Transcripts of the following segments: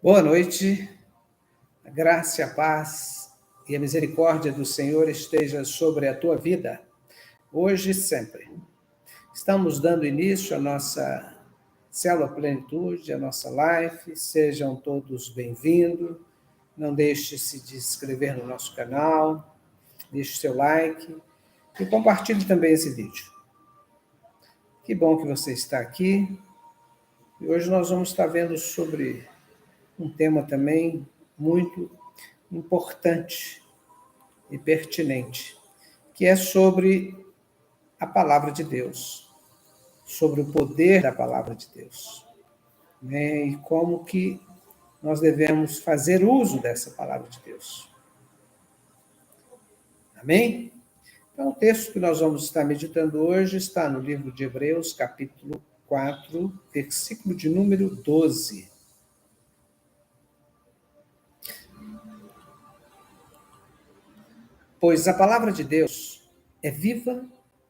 Boa noite, a graça, a paz e a misericórdia do Senhor esteja sobre a tua vida, hoje e sempre. Estamos dando início à nossa Célula Plenitude, à nossa live, sejam todos bem-vindos, não deixe-se de inscrever no nosso canal, deixe seu like e compartilhe também esse vídeo. Que bom que você está aqui, e hoje nós vamos estar vendo sobre um tema também muito importante e pertinente, que é sobre a palavra de Deus, sobre o poder da palavra de Deus, né? E como que nós devemos fazer uso dessa palavra de Deus. Amém? Então, o texto que nós vamos estar meditando hoje está no livro de Hebreus, capítulo 4, versículo de número 12. Pois a palavra de Deus é viva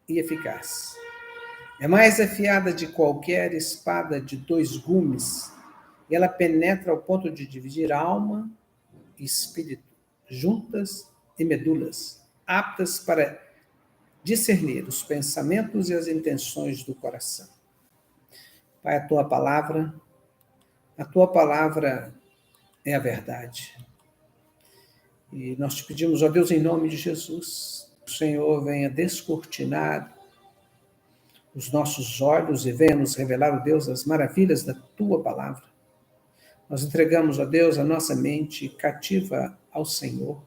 e eficaz. É mais afiada de qualquer espada de 2 gumes, e ela penetra ao ponto de dividir alma e espírito, juntas e medulas, aptas para discernir os pensamentos e as intenções do coração. Pai, a tua palavra é a verdade. E nós te pedimos, ó Deus, em nome de Jesus, que o Senhor venha descortinar os nossos olhos e venha nos revelar, ó Deus, as maravilhas da tua palavra. Nós entregamos, ó Deus, a nossa mente cativa ao Senhor.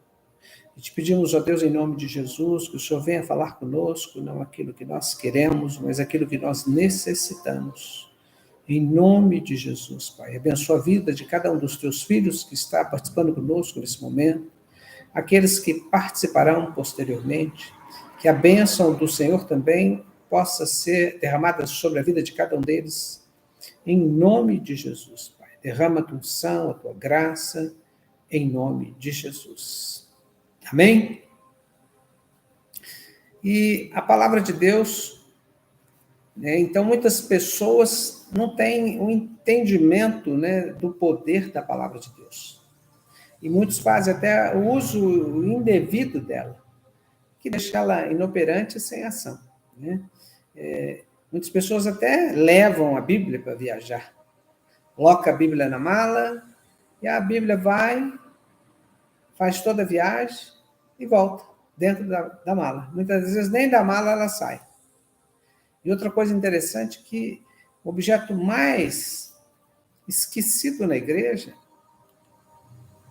E te pedimos, ó Deus, em nome de Jesus, que o Senhor venha falar conosco, não aquilo que nós queremos, mas aquilo que nós necessitamos. Em nome de Jesus, Pai. Abençoa a vida de cada um dos teus filhos que está participando conosco nesse momento, aqueles que participarão posteriormente, que a bênção do Senhor também possa ser derramada sobre a vida de cada um deles, em nome de Jesus, Pai. Derrama a tua unção, a tua graça, em nome de Jesus. Amém? E a palavra de Deus, né, então muitas pessoas não têm um entendimento, né, do poder da palavra de Deus. E muitos fazem até o uso indevido dela, que deixa ela inoperante e sem ação, né? Muitas pessoas até levam a Bíblia para viajar. Coloca a Bíblia na mala, e a Bíblia vai, faz toda a viagem e volta dentro da mala. Muitas vezes nem da mala ela sai. E outra coisa interessante é que o objeto mais esquecido na igreja,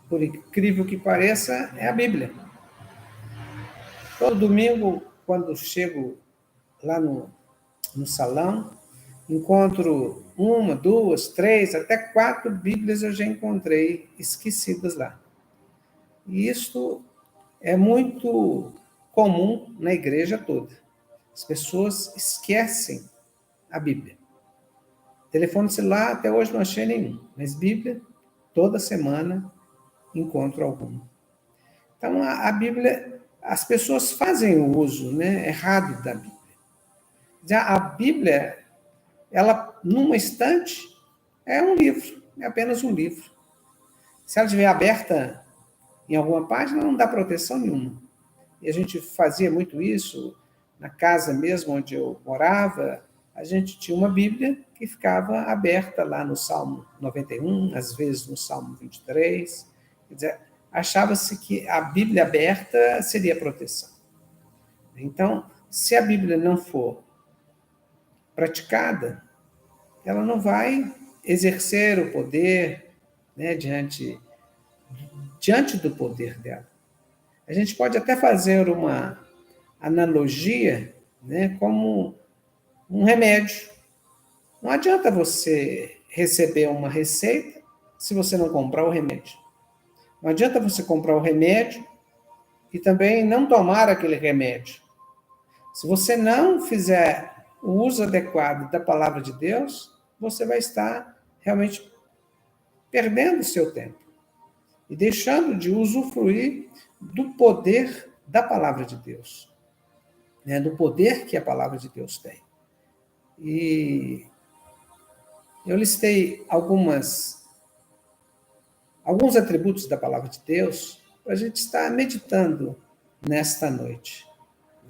por incrível que pareça, é a Bíblia. Todo domingo, quando chego lá no salão, encontro 1, 2, 3, até 4 Bíblias eu já encontrei esquecidas lá. E isso é muito comum na igreja toda. As pessoas esquecem a Bíblia. Telefone celular, até hoje não achei nenhum, mas Bíblia, toda semana, encontro alguma. Então, a Bíblia, as pessoas fazem o uso, né, errado da Bíblia. Já a Bíblia, ela, numa estante, é um livro, é apenas um livro. Se ela estiver aberta em alguma página, não dá proteção nenhuma. E a gente fazia muito isso, na casa mesmo onde eu morava, a gente tinha uma Bíblia que ficava aberta lá no Salmo 91, às vezes no Salmo 23. Quer dizer, achava-se que a Bíblia aberta seria proteção. Então, se a Bíblia não for praticada, ela não vai exercer o poder, né, diante do poder dela. A gente pode até fazer uma analogia, né, como um remédio. Não adianta você receber uma receita se você não comprar o remédio. Não adianta você comprar o remédio e também não tomar aquele remédio. Se você não fizer o uso adequado da palavra de Deus, você vai estar realmente perdendo o seu tempo e deixando de usufruir do poder da palavra de Deus, né? Do poder que a palavra de Deus tem. E eu listei algumas alguns atributos da palavra de Deus para a gente estar meditando nesta noite.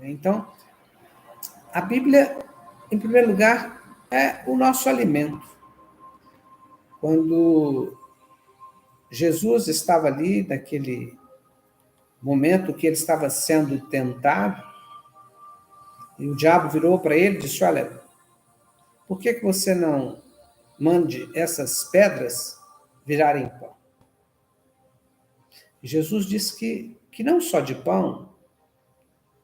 Então, a Bíblia, em primeiro lugar, é o nosso alimento. Quando Jesus estava ali, naquele momento que ele estava sendo tentado, e o diabo virou para ele e disse: olha, por que você não mande essas pedras virarem pão? E Jesus disse que não só de pão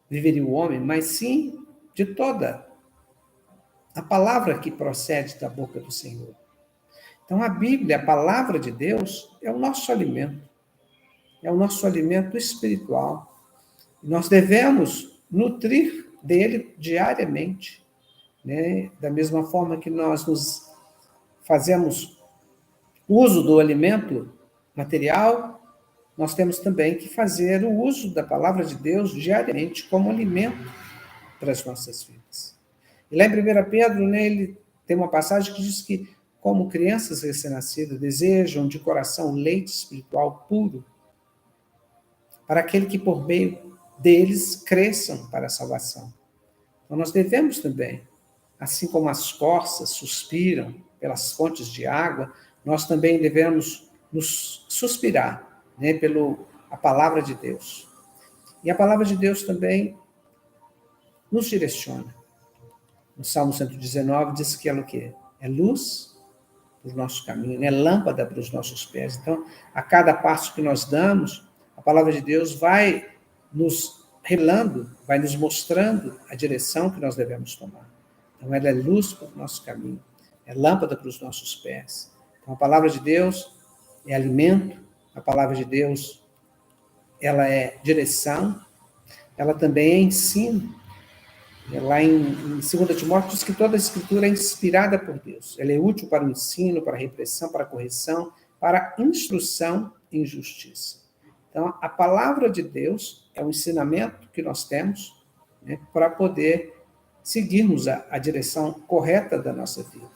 viveria o homem, mas sim de toda a palavra que procede da boca do Senhor. Então, a Bíblia, a palavra de Deus, é o nosso alimento espiritual. Nós devemos nutrir dele diariamente, né? Da mesma forma que nós nos fazemos uso do alimento material, nós temos também que fazer o uso da palavra de Deus diariamente como alimento para as nossas vidas. E lá em 1 Pedro, né, ele tem uma passagem que diz que, como crianças recém-nascidas, desejam de coração leite espiritual puro, para aquele que por meio deles cresçam para a salvação. Então nós devemos também, assim como as corças suspiram pelas fontes de água, nós também devemos nos suspirar, né, a palavra de Deus. E a palavra de Deus também nos direciona. No Salmo 119 diz que ela o quê? É luz para o nosso caminho, é lâmpada para os nossos pés. Então, a cada passo que nós damos, a palavra de Deus vai nos revelando, vai nos mostrando a direção que nós devemos tomar. Então, ela é luz para o nosso caminho, é lâmpada para os nossos pés. Então, a palavra de Deus é alimento, a palavra de Deus, ela é direção, ela também é ensino. Lá em 2 Timóteo diz que toda a Escritura é inspirada por Deus. Ela é útil para o ensino, para a repressão, para a correção, para a instrução em justiça. Então, a palavra de Deus é um ensinamento que nós temos, né, para poder seguirmos a direção correta da nossa vida.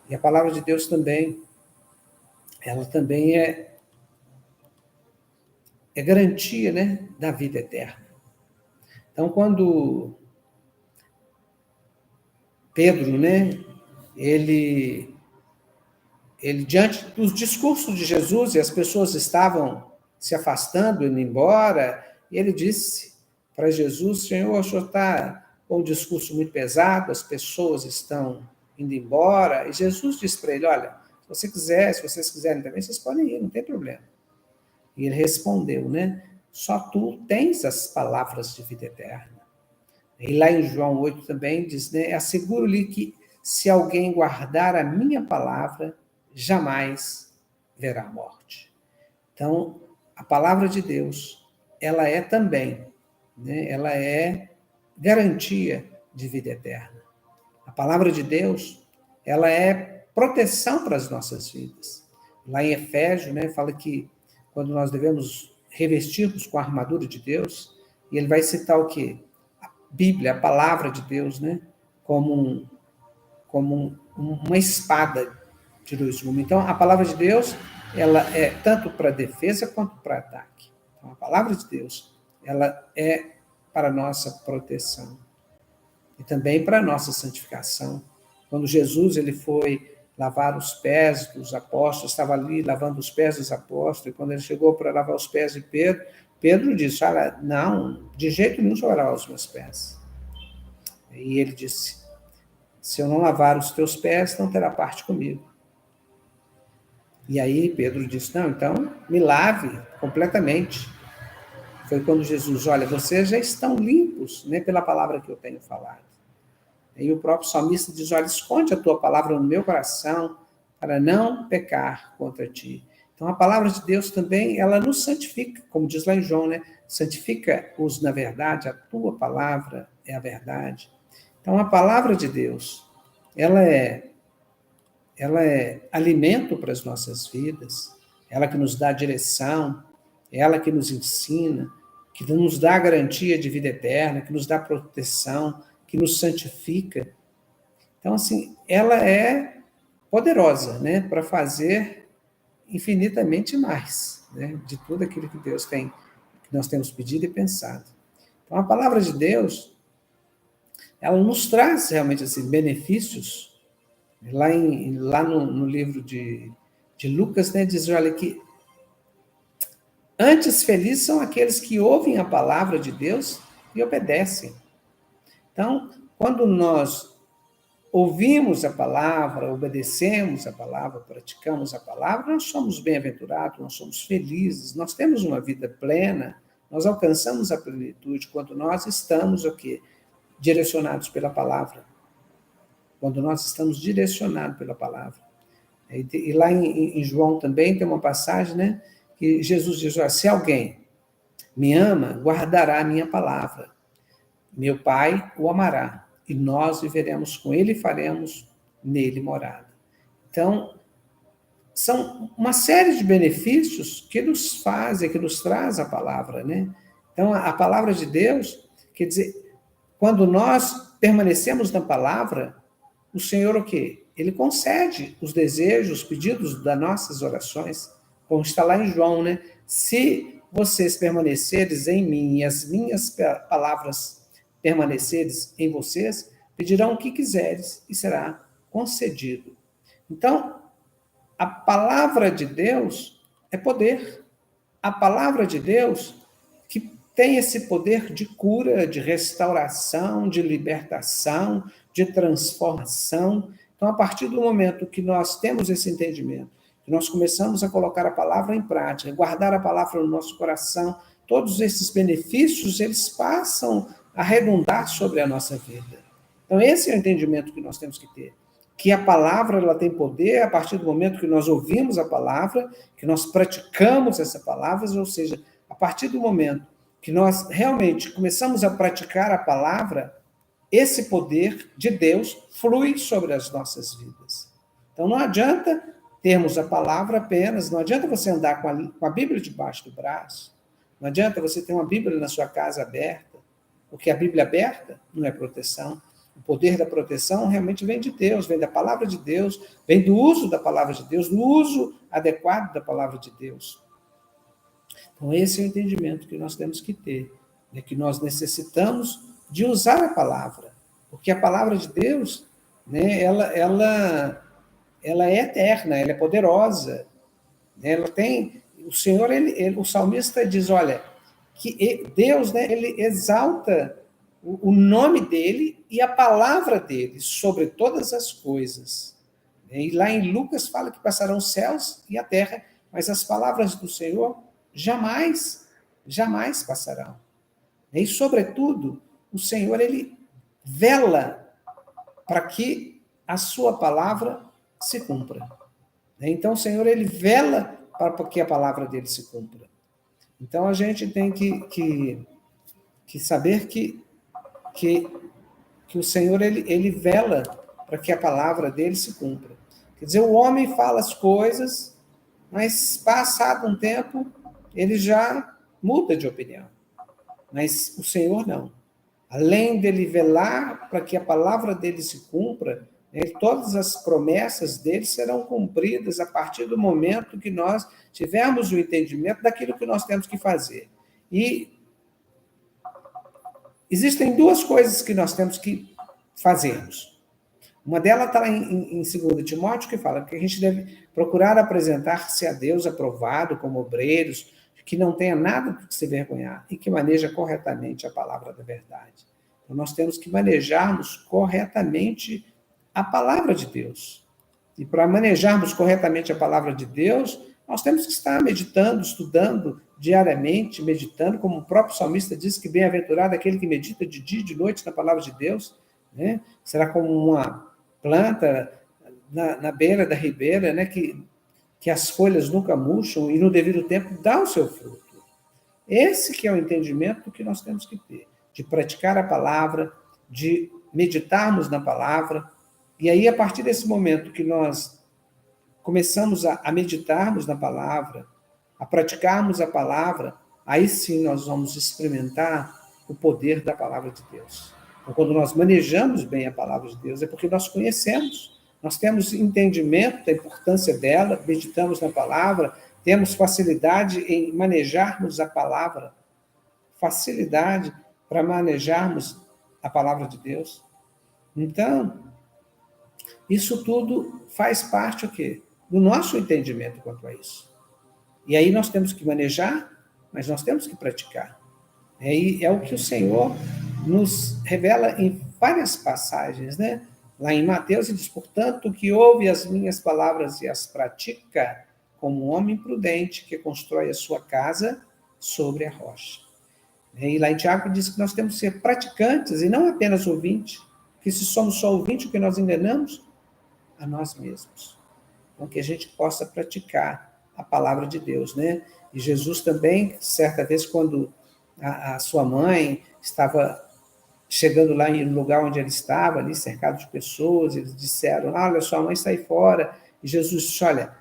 E a palavra de Deus também, ela também é garantia, né, da vida eterna. Então, quando Pedro, né, ele diante dos discursos de Jesus, e as pessoas estavam se afastando, indo embora, e ele disse para Jesus: Senhor, o senhor está com um discurso muito pesado, as pessoas estão indo embora. E Jesus disse para ele: olha, se vocês quiserem também, vocês podem ir, não tem problema. E ele respondeu, né? Só tu tens as palavras de vida eterna. E lá em João 8 também diz, né? Asseguro-lhe que se alguém guardar a minha palavra, jamais verá a morte. Então, a palavra de Deus, ela é também, né? Ela é garantia de vida eterna. A palavra de Deus, ela é proteção para as nossas vidas. Lá em Efésios, né, fala que quando nós devemos revestirmos com a armadura de Deus, e ele vai citar o quê? A Bíblia, a palavra de Deus, né, como uma espada de dois gumes. Então, a palavra de Deus, ela é tanto para defesa quanto para ataque. Então, a palavra de Deus, ela é para a nossa proteção e também para a nossa santificação. Quando Jesus ele foi lavar os pés dos apóstolos, estava ali lavando os pés dos apóstolos, e quando ele chegou para lavar os pés de Pedro, Pedro disse: olha, não, de jeito nenhum eu vou lavar os meus pés. E ele disse: se eu não lavar os teus pés, não terá parte comigo. E aí Pedro disse: não, então me lave completamente. Foi quando Jesus: olha, vocês já estão limpos, né, pela palavra que eu tenho falado. E o próprio salmista diz: olha, esconde a tua palavra no meu coração para não pecar contra ti. Então, a palavra de Deus também, ela nos santifica, como diz lá em João, né? Santifica-os na verdade, a tua palavra é a verdade. Então, a palavra de Deus, ela é alimento para as nossas vidas, ela que nos dá direção, ela que nos ensina, que nos dá garantia de vida eterna, que nos dá proteção, que nos santifica. Então, assim, ela é poderosa, né, para fazer infinitamente mais, né, de tudo aquilo que Deus tem, que nós temos pedido e pensado. Então, a palavra de Deus, ela nos traz realmente assim, benefícios. Lá no livro de Lucas, né, diz, olha, que antes felizes são aqueles que ouvem a palavra de Deus e obedecem. Então, quando nós ouvimos a palavra, obedecemos a palavra, praticamos a palavra, nós somos bem-aventurados, nós somos felizes, nós temos uma vida plena, nós alcançamos a plenitude quando nós estamos o quê? Direcionados pela palavra. Quando nós estamos direcionados pela palavra. E lá em João também tem uma passagem, né, que Jesus diz, se alguém me ama, guardará a minha palavra. Meu Pai o amará, e nós viveremos com ele e faremos nele morada. Então, são uma série de benefícios que nos fazem, que nos traz a palavra, né? Então, a palavra de Deus, quer dizer, quando nós permanecemos na palavra, o Senhor o quê? Ele concede os desejos, os pedidos das nossas orações, como está lá em João, né? Se vocês permaneceres em mim e as minhas palavras permaneceres em vocês, pedirão o que quiseres e será concedido. Então, a palavra de Deus é poder. A palavra de Deus que tem esse poder de cura, de restauração, de libertação, de transformação. Então, a partir do momento que nós temos esse entendimento, que nós começamos a colocar a palavra em prática, guardar a palavra no nosso coração, todos esses benefícios, eles passam a redundar sobre a nossa vida. Então, esse é o entendimento que nós temos que ter. Que a palavra ela tem poder a partir do momento que nós ouvimos a palavra, que nós praticamos essa palavra, ou seja, a partir do momento que nós realmente começamos a praticar a palavra, esse poder de Deus flui sobre as nossas vidas. Então, não adianta termos a palavra apenas, não adianta você andar com a Bíblia debaixo do braço, não adianta você ter uma Bíblia na sua casa aberta, porque a Bíblia aberta não é proteção. O poder da proteção realmente vem de Deus, vem da palavra de Deus, vem do uso da palavra de Deus, do uso adequado da palavra de Deus. Então, esse é o entendimento que nós temos que ter, é que nós necessitamos de usar a palavra, porque a palavra de Deus, né, ela é eterna, ela é poderosa, né, ela tem, o Senhor, o salmista diz, olha, que Deus, né, ele exalta o nome dele e a palavra dele sobre todas as coisas. E lá em Lucas fala que passarão os céus e a terra, mas as palavras do Senhor jamais, jamais passarão. E, sobretudo, o Senhor, ele vela para que a sua palavra se cumpra. Então, o Senhor, ele vela para que a palavra dele se cumpra. Então, a gente tem que saber que o Senhor, ele vela para que a palavra dele se cumpra. Quer dizer, o homem fala as coisas, mas passado um tempo, ele já muda de opinião. Mas o Senhor não. Além dele velar para que a palavra dele se cumpra, né, todas as promessas dele serão cumpridas a partir do momento que nós tivermos o entendimento daquilo que nós temos que fazer. E existem duas coisas que nós temos que fazermos. Uma delas está em 2 Timóteo, que fala que a gente deve procurar apresentar-se a Deus aprovado como obreiros, que não tenha nada do que se vergonhar e que maneja corretamente a palavra da verdade. Então, nós temos que manejarmos corretamente a palavra de Deus. E para manejarmos corretamente a palavra de Deus, nós temos que estar meditando, estudando diariamente, meditando, como o próprio salmista diz que bem-aventurado é aquele que medita de dia e de noite na palavra de Deus, né? Será como uma planta na beira da ribeira, né? Que as folhas nunca murcham e no devido tempo dá o seu fruto. Esse que é o entendimento que nós temos que ter, de praticar a palavra, de meditarmos na palavra, e aí a partir desse momento que nós começamos a meditarmos na palavra, a praticarmos a palavra, aí sim nós vamos experimentar o poder da palavra de Deus. Então, quando nós manejamos bem a palavra de Deus, é porque nós conhecemos nós temos entendimento da importância dela, meditamos na palavra, temos facilidade em manejarmos a palavra, facilidade para manejarmos a palavra de Deus. Então, isso tudo faz parte o quê? Do nosso entendimento quanto a isso. E aí nós temos que manejar, mas nós temos que praticar. É o que o Senhor nos revela em várias passagens, né? Lá em Mateus, ele diz, portanto, que ouve as minhas palavras e as pratica, como um homem prudente que constrói a sua casa sobre a rocha. E lá em Tiago diz que nós temos que ser praticantes e não apenas ouvintes, que se somos só ouvintes, o que nós enganamos a nós mesmos. Então, que a gente possa praticar a palavra de Deus, né? E Jesus também, certa vez, quando a sua mãe estava chegando lá no lugar onde ele estava, ali cercado de pessoas, eles disseram, olha, sua mãe está aí fora. E Jesus disse, olha,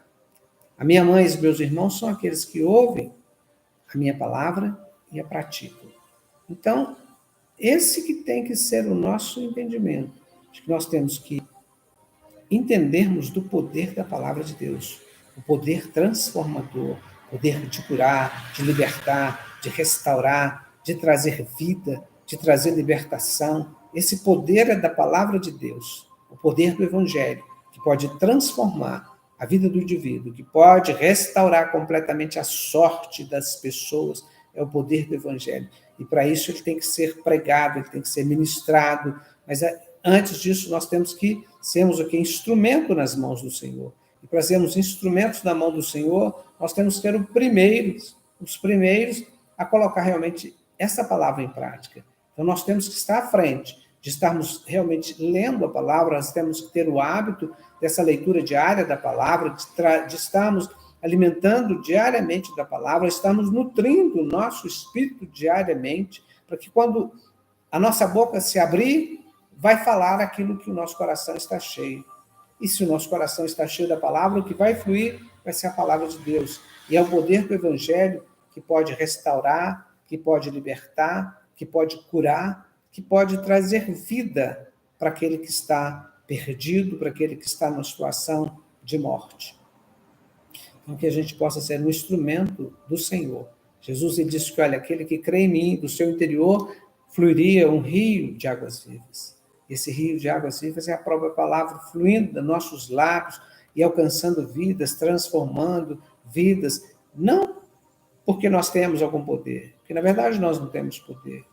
a minha mãe e os meus irmãos são aqueles que ouvem a minha palavra e a praticam. Então, esse que tem que ser o nosso entendimento, de que nós temos que entendermos do poder da palavra de Deus, o poder transformador, o poder de curar, de libertar, de restaurar, de trazer vida, de trazer libertação. Esse poder é da palavra de Deus, o poder do Evangelho, que pode transformar a vida do indivíduo, que pode restaurar completamente a sorte das pessoas, é o poder do Evangelho. E para isso ele tem que ser pregado, ele tem que ser ministrado, mas antes disso nós temos que sermos aqui instrumento nas mãos do Senhor. E para sermos instrumentos na mão do Senhor, nós temos que ser os primeiros a colocar realmente essa palavra em prática. Então nós temos que estar à frente, de estarmos realmente lendo a palavra, nós temos que ter o hábito dessa leitura diária da palavra, de estarmos alimentando diariamente da palavra, estarmos nutrindo o nosso espírito diariamente, para que quando a nossa boca se abrir, vai falar aquilo que o nosso coração está cheio. E se o nosso coração está cheio da palavra, o que vai fluir vai ser a palavra de Deus. E é o poder do Evangelho que pode restaurar, que pode libertar, que pode curar, que pode trazer vida para aquele que está perdido, para aquele que está numa situação de morte. Então, que a gente possa ser um instrumento do Senhor. Jesus ele disse que, olha, aquele que crê em mim, do seu interior, fluiria um rio de águas vivas. Esse rio de águas vivas é a própria palavra fluindo dos nossos lábios e alcançando vidas, transformando vidas, não porque nós temos algum poder, porque na verdade nós não temos poder,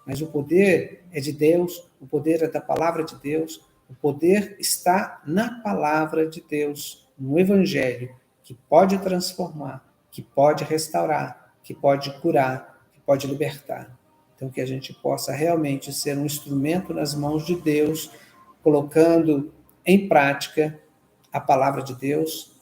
mas o poder é de Deus, o poder é da palavra de Deus, o poder está na palavra de Deus, no Evangelho, que pode transformar, que pode restaurar, que pode curar, que pode libertar. Então, que a gente possa realmente ser um instrumento nas mãos de Deus, colocando em prática a palavra de Deus.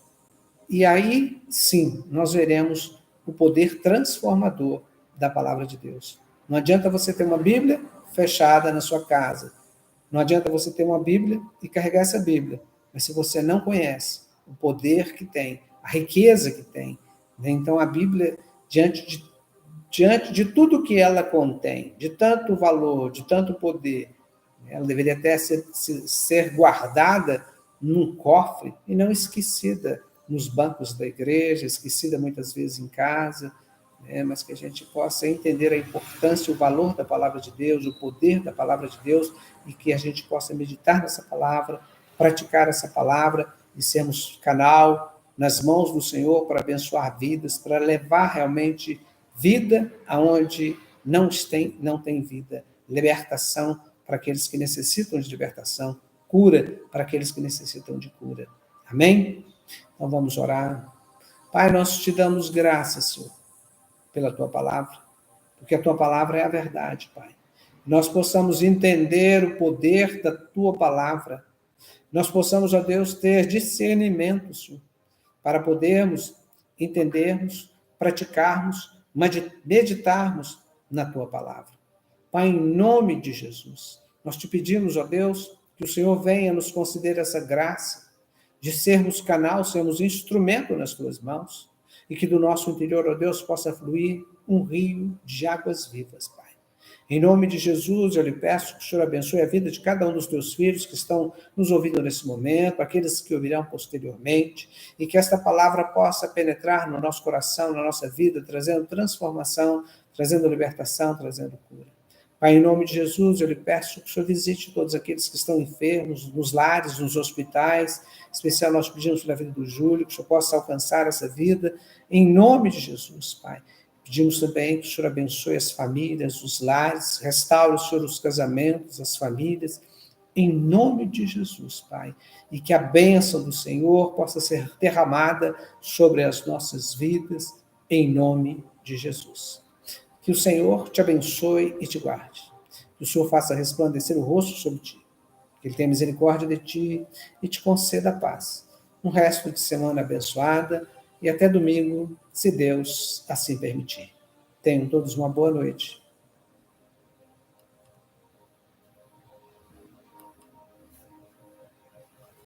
E aí, sim, nós veremos o poder transformador da palavra de Deus. Não adianta você ter uma Bíblia fechada na sua casa. Não adianta você ter uma Bíblia e carregar essa Bíblia. Mas se você não conhece o poder que tem, a riqueza que tem, né? Então a Bíblia, diante de tudo que ela contém, de tanto valor, de tanto poder, ela deveria até ser guardada num cofre e não esquecida nos bancos da igreja, esquecida muitas vezes em casa, mas que a gente possa entender a importância, o valor da palavra de Deus, o poder da palavra de Deus, e que a gente possa meditar nessa palavra, praticar essa palavra e sermos canal nas mãos do Senhor para abençoar vidas, para levar realmente vida aonde não tem vida, libertação para aqueles que necessitam de libertação, cura para aqueles que necessitam de cura. Amém? Então vamos orar. Pai, nós te damos graças, Senhor, pela tua palavra, porque a tua palavra é a verdade, Pai. Nós possamos entender o poder da tua palavra, nós possamos, ó Deus, ter discernimento, Senhor, para podermos entendermos, praticarmos, meditarmos na tua palavra. Pai, em nome de Jesus, nós te pedimos, ó Deus, que o Senhor venha nos conceder essa graça de sermos canal, sermos instrumento nas tuas mãos, e que do nosso interior, ó Deus, possa fluir um rio de águas vivas, Pai. Em nome de Jesus, eu lhe peço que o Senhor abençoe a vida de cada um dos teus filhos que estão nos ouvindo nesse momento, aqueles que ouvirão posteriormente, e que esta palavra possa penetrar no nosso coração, na nossa vida, trazendo transformação, trazendo libertação, trazendo cura. Pai, em nome de Jesus, eu lhe peço que o Senhor visite todos aqueles que estão enfermos, nos lares, nos hospitais. Em especial, nós pedimos pela vida do Júlio, que o Senhor possa alcançar essa vida, em nome de Jesus, Pai. Pedimos também que o Senhor abençoe as famílias, os lares, restaure, Senhor, os casamentos, as famílias, em nome de Jesus, Pai. E que a bênção do Senhor possa ser derramada sobre as nossas vidas, em nome de Jesus. Que o Senhor te abençoe e te guarde. Que o Senhor faça resplandecer o rosto sobre ti. Que Ele tenha misericórdia de ti e te conceda a paz. Um resto de semana abençoada e até domingo, se Deus assim permitir. Tenham todos uma boa noite